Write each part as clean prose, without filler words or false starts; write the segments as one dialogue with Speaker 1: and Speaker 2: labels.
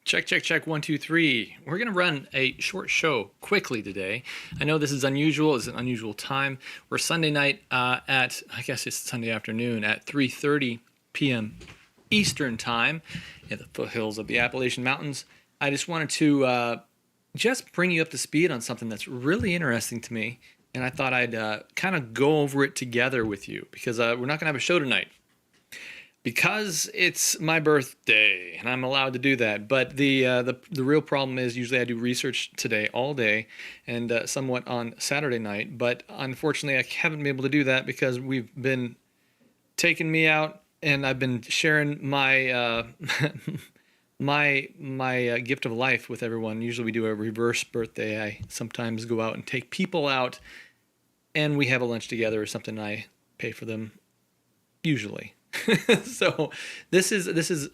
Speaker 1: Check, check, check. 1, 2, 3. We're going to run a short show quickly today. I know this is unusual. It's an unusual time. We're Sunday night I guess it's Sunday afternoon at 3:30 p.m. Eastern Time in the foothills of the Appalachian Mountains. I just wanted to just bring you up to speed on something that's really interesting to me. And I thought I'd kind of go over it together with you because we're not going to have a show tonight. Because it's my birthday and I'm allowed to do that. But the real problem is usually I do research today all day and somewhat on Saturday night. But unfortunately, I haven't been able to do that because we've been taking me out and I've been sharing my my gift of life with everyone. Usually we do a reverse birthday. I sometimes go out and take people out and we have a lunch together or something. I pay for them usually. So this is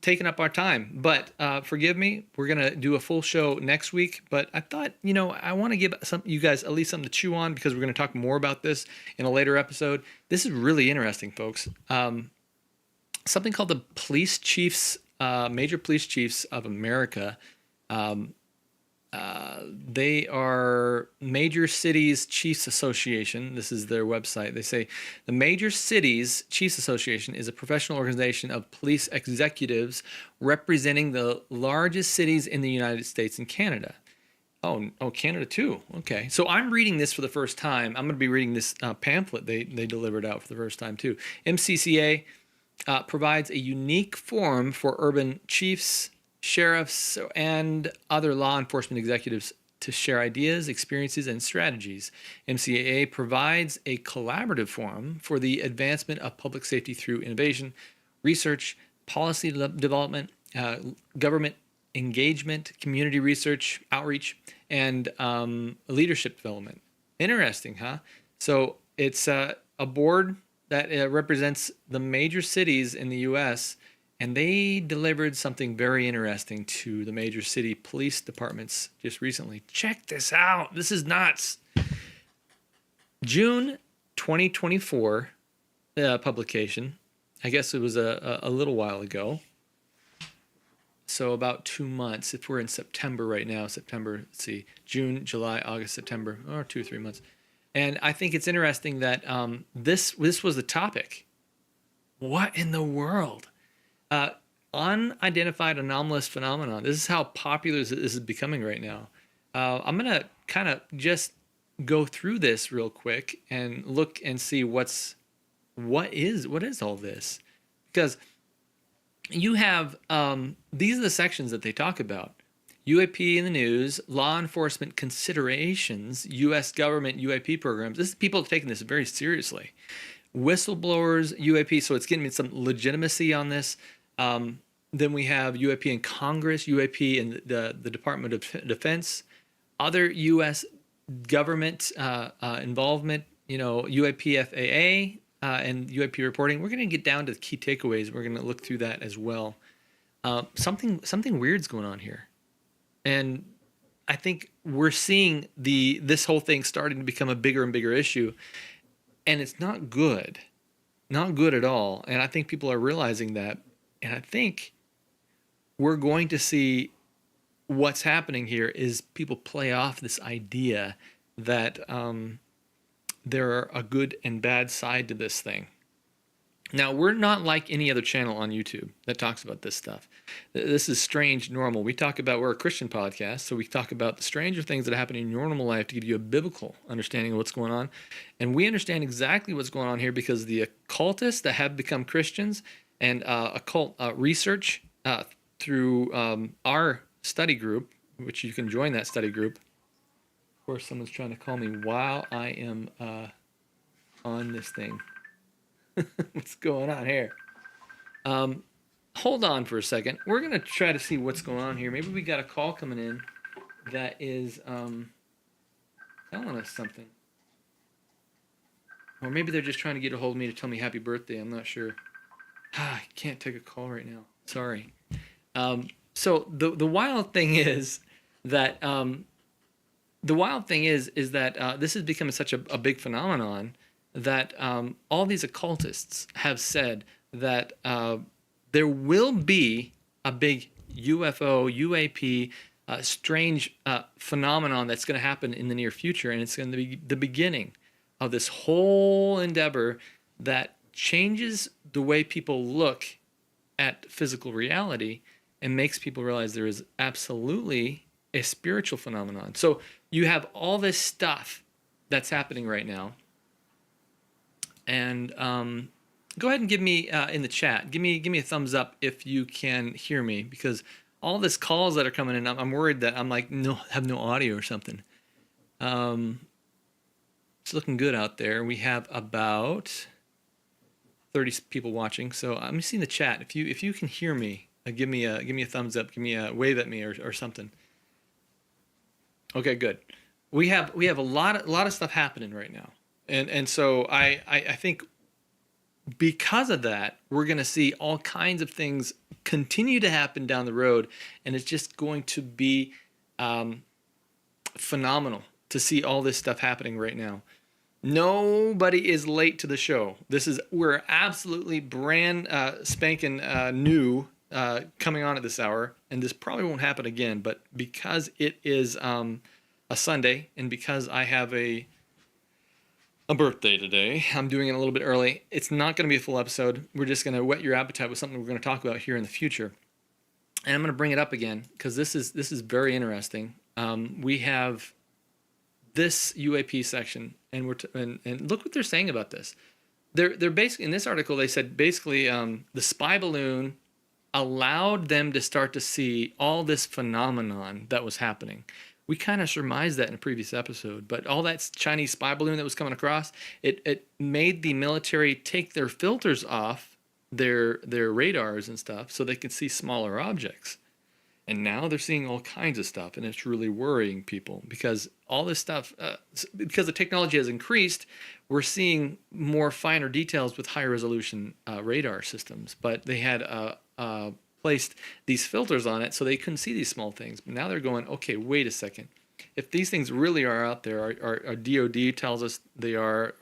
Speaker 1: taking up our time, but forgive me. We're gonna do a full show next week. But I thought, I want to give you guys at least something to chew on because we're gonna talk more about this in a later episode. This is really interesting, folks. Something called the Police Chiefs, Major Police Chiefs of America. They are Major Cities Chiefs Association. This is their website. They say the Major Cities Chiefs Association is a professional organization of police executives representing the largest cities in the United States and Canada. Oh, Canada too. Okay. So I'm reading this for the first time. I'm going to be reading this pamphlet they delivered out for the first time too. MCCA provides a unique forum for urban chiefs, sheriffs, and other law enforcement executives to share ideas, experiences, and strategies. MCAA provides a collaborative forum for the advancement of public safety through innovation, research, policy development, government engagement, community research, outreach, and leadership development. Interesting, huh? So it's a board that represents the major cities in the U.S., and they delivered something very interesting to the major city police departments just recently. Check this out. This is nuts. June 2024 publication. I guess it was a little while ago. So about 2 months. If we're in September right now, let's see, June, July, August, September, or 2 or 3 months. And I think it's interesting that this was the topic. What in the world? Unidentified anomalous phenomenon. This is how popular this is becoming right now. I'm going to kind of just go through this real quick and look and see what is all this. Because you have, these are the sections that they talk about. UAP in the news, law enforcement considerations, U.S. government UAP programs. This is people taking this very seriously. Whistleblowers, UAP, so it's getting some legitimacy on this. Then we have UAP in Congress, UAP in the Department of Defense, other U.S. government involvement, UAP FAA and UAP reporting. We're going to get down to the key takeaways. We're going to look through that as well. Something weird's going on here. And I think we're seeing this whole thing starting to become a bigger and bigger issue. And it's not good. Not good at all. And I think people are realizing that. And I think we're going to see what's happening here is people play off this idea that there are a good and bad side to this thing. Now, we're not like any other channel on YouTube that talks about this stuff. This is Strange Normal. We're a Christian podcast, so we talk about the stranger things that happen in your normal life to give you a biblical understanding of what's going on. And we understand exactly what's going on here because the occultists that have become Christians and occult research through our study group, which you can join that study group. Of course, someone's trying to call me while I am on this thing. What's going on here? Hold on for a second. We're going to try to see what's going on here. Maybe we got a call coming in that is telling us something. Or maybe they're just trying to get a hold of me to tell me happy birthday. I'm not sure. I can't take a call right now. Sorry. So the wild thing is that this has become such a big phenomenon that all these occultists have said that there will be a big UFO, UAP, strange phenomenon that's going to happen in the near future, and it's going to be the beginning of this whole endeavor that changes the way people look at physical reality and makes people realize there is absolutely a spiritual phenomenon. So you have all this stuff that's happening right now, and go ahead and give me in the chat. Give me a thumbs up if you can hear me, because all this calls that are coming in, I'm worried that I'm like have no audio or something. It's looking good out there. We have about 30 people watching, so I'm seeing the chat. If you can hear me, give me a thumbs up. Give me a wave at me or something. Okay, good. We have a lot of stuff happening right now, and so I think because of that, we're going to see all kinds of things continue to happen down the road, and it's just going to be phenomenal to see all this stuff happening right now. Nobody is late to the show. We're absolutely brand spanking new coming on at this hour, and this probably won't happen again. But because it is a Sunday, and because I have a birthday today, I'm doing it a little bit early. It's not going to be a full episode. We're just going to whet your appetite with something we're going to talk about here in the future, and I'm going to bring it up again because this is very interesting. We have this UAP section, and and look what they're saying about this. They're basically, in this article, they said basically the spy balloon allowed them to start to see all this phenomenon that was happening. We kind of surmised that in a previous episode, but all that Chinese spy balloon that was coming across, it made the military take their filters off their radars and stuff so they could see smaller objects. And now they're seeing all kinds of stuff, and it's really worrying people because all this stuff, because the technology has increased, we're seeing more finer details with high resolution radar systems. But they had placed these filters on it so they couldn't see these small things. But now they're going, okay, wait a second. If these things really are out there, our DOD tells us they are,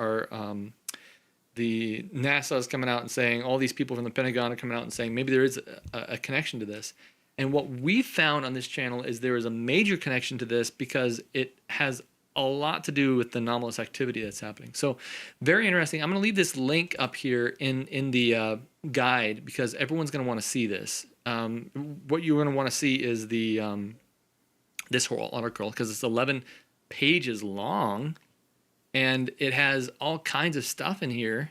Speaker 1: the NASA is coming out and saying, all these people from the Pentagon are coming out and saying maybe there is a connection to this. And what we found on this channel is there is a major connection to this because it has a lot to do with the anomalous activity that's happening. So very interesting. I'm going to leave this link up here in the guide because everyone's going to want to see this. What you're going to want to see is the this whole article because it's 11 pages long and it has all kinds of stuff in here.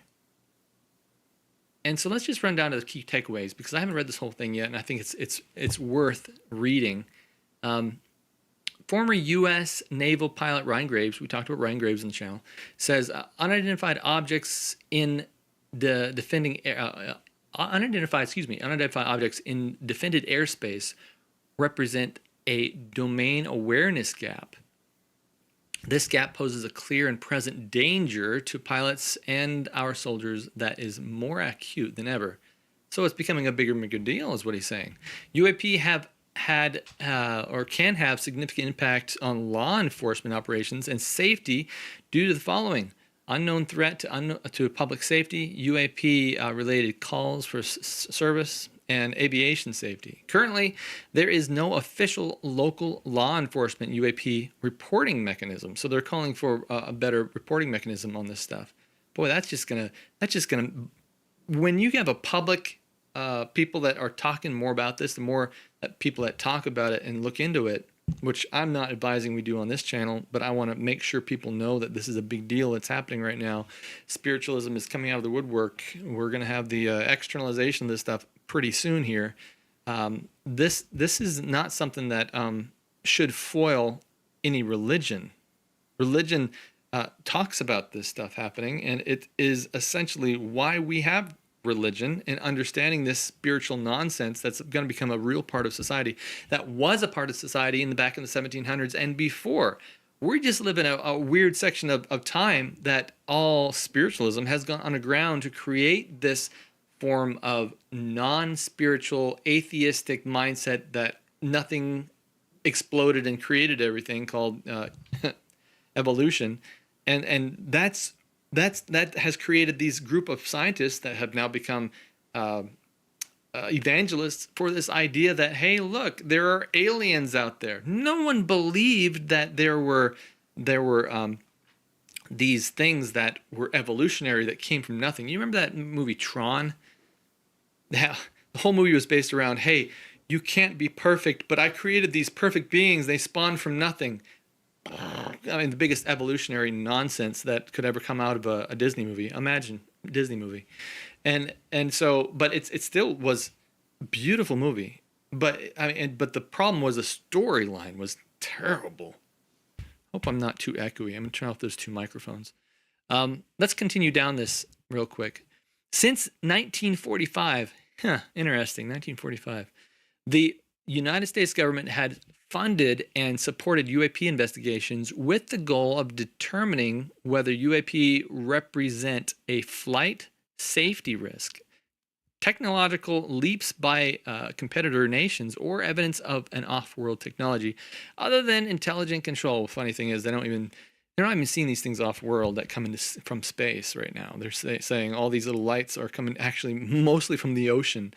Speaker 1: And so let's just run down to the key takeaways because I haven't read this whole thing yet, and I think it's worth reading. Former U.S. naval pilot Ryan Graves, we talked about Ryan Graves on the channel, says unidentified objects in the unidentified objects in defended airspace represent a domain awareness gap. This gap poses a clear and present danger to pilots and our soldiers that is more acute than ever. So it's becoming a bigger deal, is what he's saying. UAP have had or can have significant impact on law enforcement operations and safety due to the following: unknown threat to public safety, UAP related calls for service, and aviation safety. Currently, there is no official local law enforcement UAP reporting mechanism. So they're calling for a better reporting mechanism on this stuff. Boy, that's just gonna, when you have a public people that are talking more about this, the more people that talk about it and look into it, which I'm not advising we do on this channel, but I want to make sure people know that this is a big deal that's happening right now. Spiritualism is coming out of the woodwork. We're going to have the externalization of this stuff pretty soon here. This is not something that should foil any religion. Religion talks about this stuff happening, and it is essentially why we have religion and understanding this spiritual nonsense that's going to become a real part of society, that was a part of society in the back in the 1700s and before. We just live in a weird section of time that all spiritualism has gone underground to create this form of non-spiritual atheistic mindset that nothing exploded and created everything, called evolution, and that has created these group of scientists that have now become evangelists for this idea that, hey, look, there are aliens out there. No one believed that there were these things that were evolutionary that came from nothing. You remember that movie Tron? Yeah, the whole movie was based around, hey, you can't be perfect, but I created these perfect beings. They spawned from nothing. I mean, the biggest evolutionary nonsense that could ever come out of a Disney movie. Imagine Disney movie, and so, but it still was a beautiful movie. But I mean, but the problem was the storyline was terrible. Hope I'm not too echoey. I'm gonna turn off those two microphones. Let's continue down this real quick. Since 1945, interesting, 1945, the United States government had funded and supported UAP investigations with the goal of determining whether UAP represent a flight safety risk, technological leaps by competitor nations, or evidence of an off-world technology other than intelligent control. Funny thing is, they're not even seeing these things off-world that come from space right now. They're saying all these little lights are coming actually mostly from the ocean,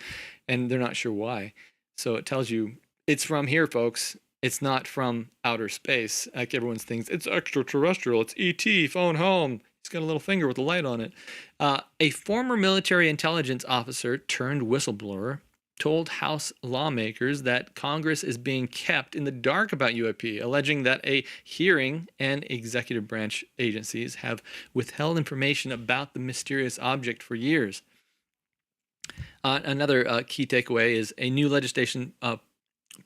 Speaker 1: and they're not sure why. So it tells you it's from here, folks. It's not from outer space, like everyone thinks. It's extraterrestrial. It's ET, phone home. He's got a little finger with a light on it. A former military intelligence officer turned whistleblower told House lawmakers that Congress is being kept in the dark about UAP, alleging that a hearing and executive branch agencies have withheld information about the mysterious object for years. Another key takeaway is a new legislation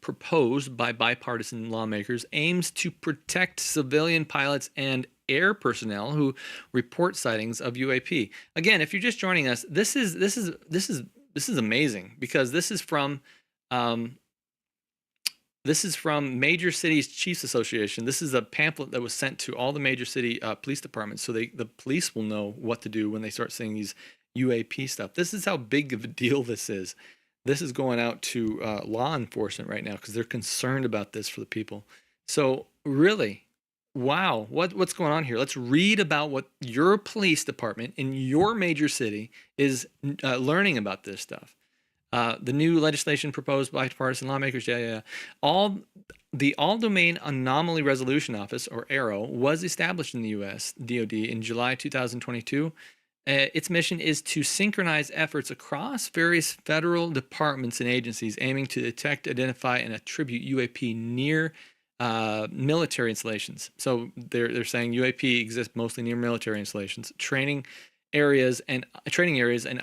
Speaker 1: proposed by bipartisan lawmakers aims to protect civilian pilots and air personnel who report sightings of UAP. Again, if you're just joining us, this is amazing, because this is from Major Cities Chiefs Association. This is a pamphlet that was sent to all the major city police departments, so the police will know what to do when they start seeing these UAP stuff. This is how big of a deal this is. This is going out to law enforcement right now because they're concerned about this for the people. So really, wow, what's going on here? Let's read about what your police department in your major city is learning about this stuff. The new legislation proposed by partisan lawmakers, the All-Domain Anomaly Resolution Office, or ARROW, was established in the U.S. DoD in July 2022. Its mission is to synchronize efforts across various federal departments and agencies aiming to detect, identify, and attribute UAP near military installations. So they're saying UAP exists mostly near military installations, training areas, and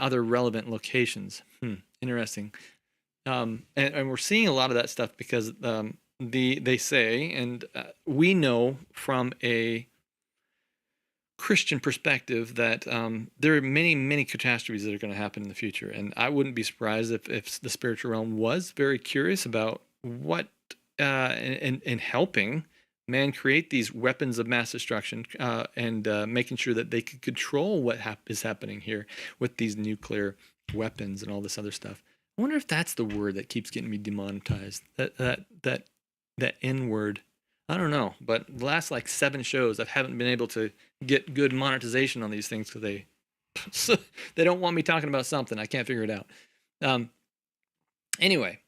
Speaker 1: other relevant locations. Interesting. And we're seeing a lot of that stuff because they say, and we know from a Christian perspective that there are many catastrophes that are going to happen in the future, and I wouldn't be surprised if the spiritual realm was very curious about what in helping man create these weapons of mass destruction and making sure that they could control what is happening here with these nuclear weapons and all this other stuff. I wonder if that's the word that keeps getting me demonetized. That N word. I don't know, but the last like 7 shows, I haven't been able to get good monetization on these things because they don't want me talking about something. I can't figure it out. Anyway,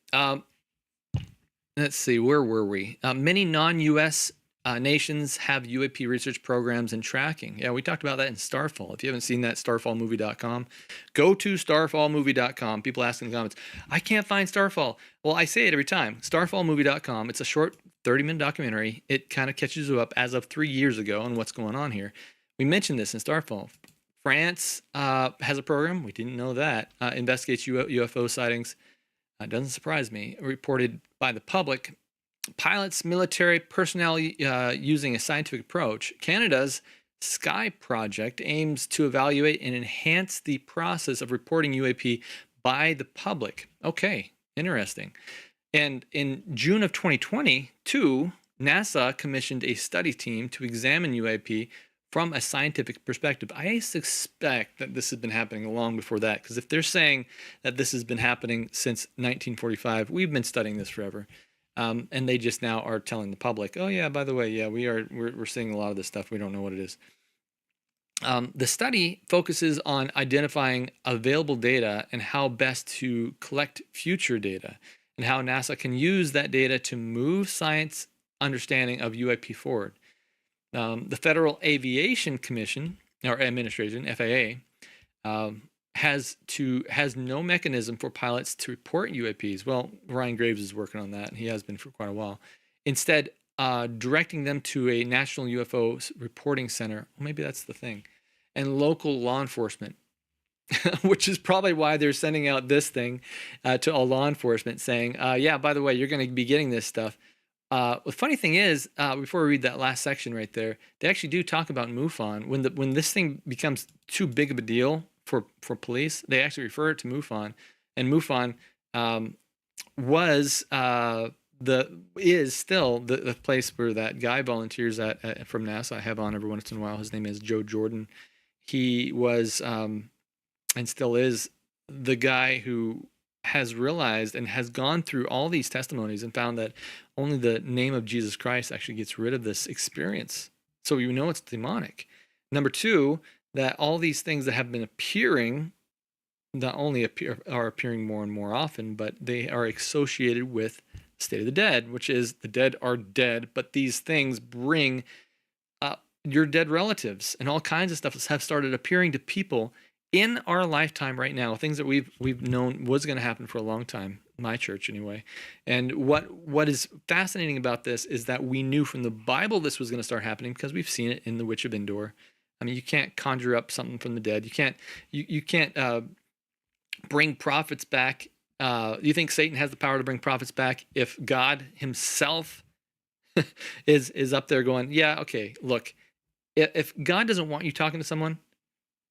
Speaker 1: let's see, where were we? Many non-U.S. Nations have UAP research programs and tracking. Yeah, we talked about that in Starfall. If you haven't seen that, starfallmovie.com. Go to starfallmovie.com. People ask in the comments, I can't find Starfall. Well, I say it every time. Starfallmovie.com. It's a short 30-minute documentary. It kind of catches you up as of 3 years ago on what's going on here. We mentioned this in Starfall. France has a program. We didn't know that. Investigates UFO sightings. Doesn't surprise me. Reported by the public. Pilots, military personnel using a scientific approach. Canada's Sky Project aims to evaluate and enhance the process of reporting UAP by the public. Okay, interesting. And in June of 2022, NASA commissioned a study team to examine UAP from a scientific perspective. I suspect that this has been happening long before that, because if they're saying that this has been happening since 1945, we've been studying this forever. And they just now are telling the public, oh yeah, by the way, yeah, we're seeing a lot of this stuff. We don't know what it is. The study focuses on identifying available data and how best to collect future data, and how NASA can use that data to move science understanding of UAP forward. The Federal Aviation Commission or Administration (FAA) has no mechanism for pilots to report UAPs. Well, Ryan Graves is working on that, and he has been for quite a while. Instead, directing them to a national UFO reporting center. Well, maybe that's the thing, and local law enforcement, which is probably why they're sending out this thing to all law enforcement saying, yeah, by the way, you're going to be getting this stuff. The funny thing is, before we read that last section right there, they actually do talk about MUFON. When this thing becomes too big of a deal for police, they actually refer it to MUFON, and MUFON was is still the place where that guy volunteers at from NASA. I have on every once in a while. His name is Joe Jordan. He was and still is the guy who has realized and has gone through all these testimonies and found that only the name of Jesus Christ actually gets rid of this experience. So you know it's demonic. Number two, that all these things that have been appearing not only are appearing more and more often, but they are associated with state of the dead, which is the dead are dead, but these things bring your dead relatives, and all kinds of stuff have started appearing to people in our lifetime right now, things that we've known was going to happen for a long time, my church anyway. And what is fascinating about this is that we knew from the Bible this was going to start happening because we've seen it in The Witch of Endor. I mean, you can't conjure up something from the dead. You can't bring prophets back. You think Satan has the power to bring prophets back if God himself is up there going, yeah, okay, look, if God doesn't want you talking to someone,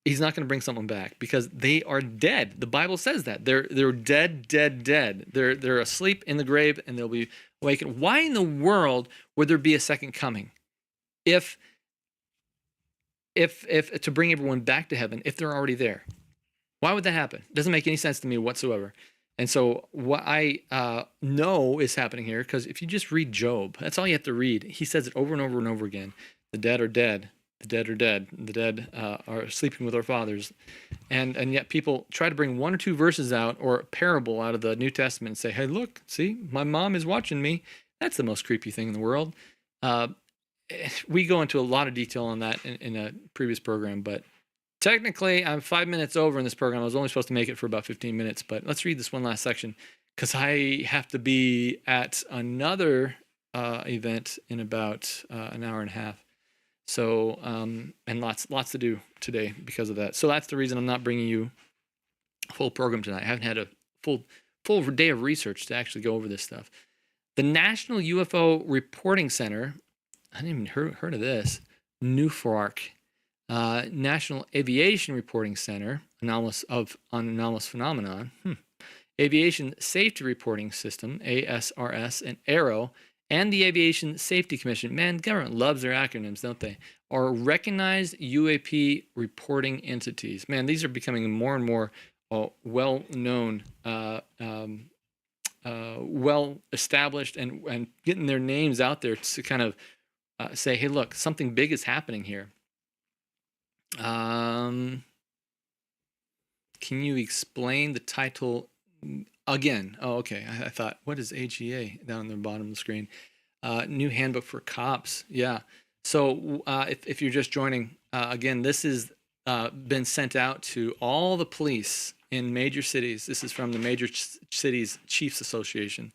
Speaker 1: he's not going to bring someone back because they are dead. The Bible says that they're dead. They're asleep in the grave and they'll be awakened. Why in the world would there be a second coming if to bring everyone back to heaven if they're already there? Why would that happen? It doesn't make any sense to me whatsoever. And so what I know is happening here, because if you just read Job, that's all you have to read. He says it over and over and over again. The dead are dead. The dead are dead. The dead are sleeping with our fathers. And yet people try to bring one or two verses out or a parable out of the New Testament and say, hey, look, see, my mom is watching me. That's the most creepy thing in the world. We go into a lot of detail on that in a previous program, but technically I'm 5 minutes over in this program. I was only supposed to make it for about 15 minutes, but let's read this one last section because I have to be at another event in about an hour and a half. So, and lots to do today because of that. So that's the reason I'm not bringing you a full program tonight. I haven't had a full day of research to actually go over this stuff. The National UFO Reporting Center, I didn't even heard of this, NUFARC, National Aviation Reporting Center, anomalous phenomenon, Aviation Safety Reporting System, ASRS, and ARROW, and the Aviation Safety Commission, man, government loves their acronyms, don't they, are recognized UAP reporting entities. Man, these are becoming more and more well-known, well-established, and getting their names out there to kind of say, hey, look, something big is happening here. Can you explain the title again? Oh, okay. I thought, what is AGA down on the bottom of the screen? New handbook for cops. Yeah. So if you're just joining, again, this has been sent out to all the police in major cities. This is from the Major Cities Chiefs Association,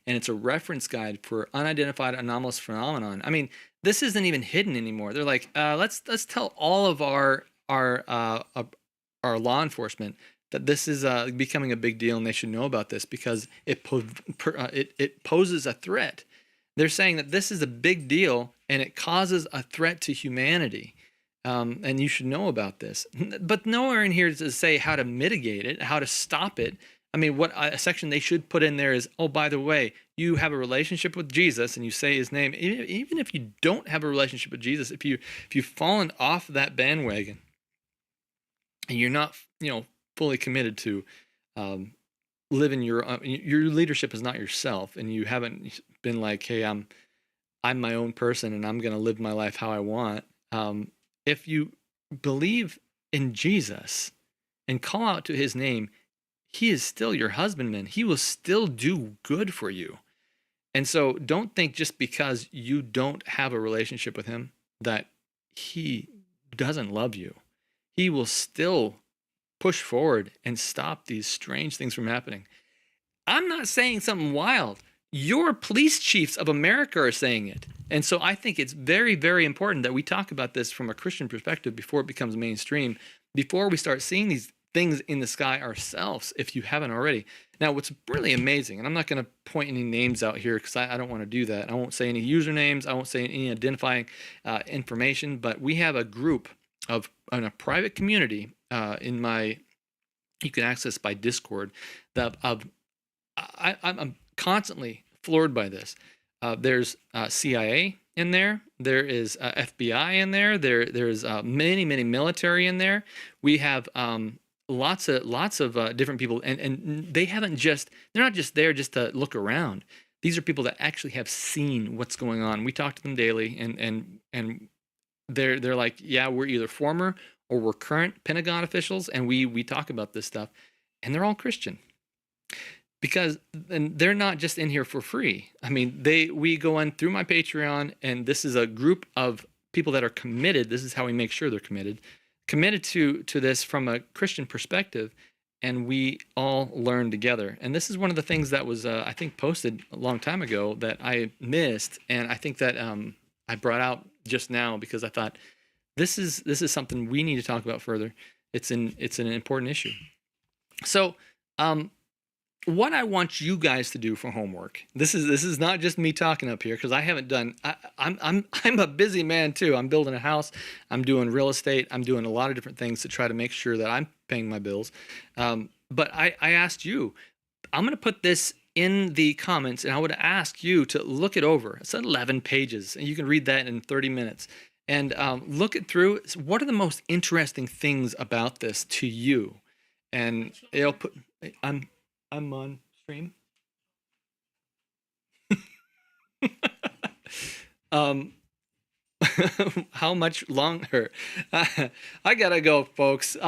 Speaker 1: and it's a reference guide for unidentified anomalous phenomenon. I mean, this isn't even hidden anymore. They're like, let's tell all of our law enforcement that this is becoming a big deal, and they should know about this because it poses a threat. They're saying that this is a big deal and it causes a threat to humanity, and you should know about this. But nowhere in here to say how to mitigate it, how to stop it. I mean, what a section they should put in there is, oh, by the way, you have a relationship with Jesus and you say his name. Even if you don't have a relationship with Jesus, if you've fallen off that bandwagon and you're not, fully committed to living your leadership is not yourself, and you haven't been like, hey, I'm my own person and I'm going to live my life how I want. If you believe in Jesus and call out to his name, he is still your husbandman. He will still do good for you. And so don't think just because you don't have a relationship with him that he doesn't love you. He will still push forward and stop these strange things from happening. I'm not saying something wild. Your police chiefs of America are saying it. And so I think it's very, very important that we talk about this from a Christian perspective before it becomes mainstream, before we start seeing these things in the sky ourselves, if you haven't already. Now, what's really amazing, and I'm not going to point any names out here because I don't want to do that. I won't say any usernames. I won't say any identifying information, but we have a group in a private community you can access by Discord, I'm constantly floored by this. There's CIA in there. There is FBI in there. There's many military in there. We have lots of different people, and they're not just there just to look around. These are people that actually have seen what's going on. We talk to them daily, and they're like, yeah, we're either former or we're current Pentagon officials, and we talk about this stuff, and they're all Christian. Because and they're not just in here for free. I mean, we go in through my Patreon, and this is a group of people that are committed. This is how we make sure they're committed to this from a Christian perspective, and we all learn together. And this is one of the things that was I think posted a long time ago that I missed, and I think that I brought out just now because I thought this is something we need to talk about further. It's an important issue. So. What I want you guys to do for homework. This is not just me talking up here because I haven't done. I'm a busy man too. I'm building a house. I'm doing real estate. I'm doing a lot of different things to try to make sure that I'm paying my bills. But I asked you. I'm going to put this in the comments, and I would ask you to look it over. It's 11 pages, and you can read that in 30 minutes. And look it through. What are the most interesting things about this to you? And it'll put. I'm on stream. How much longer? I gotta go, folks.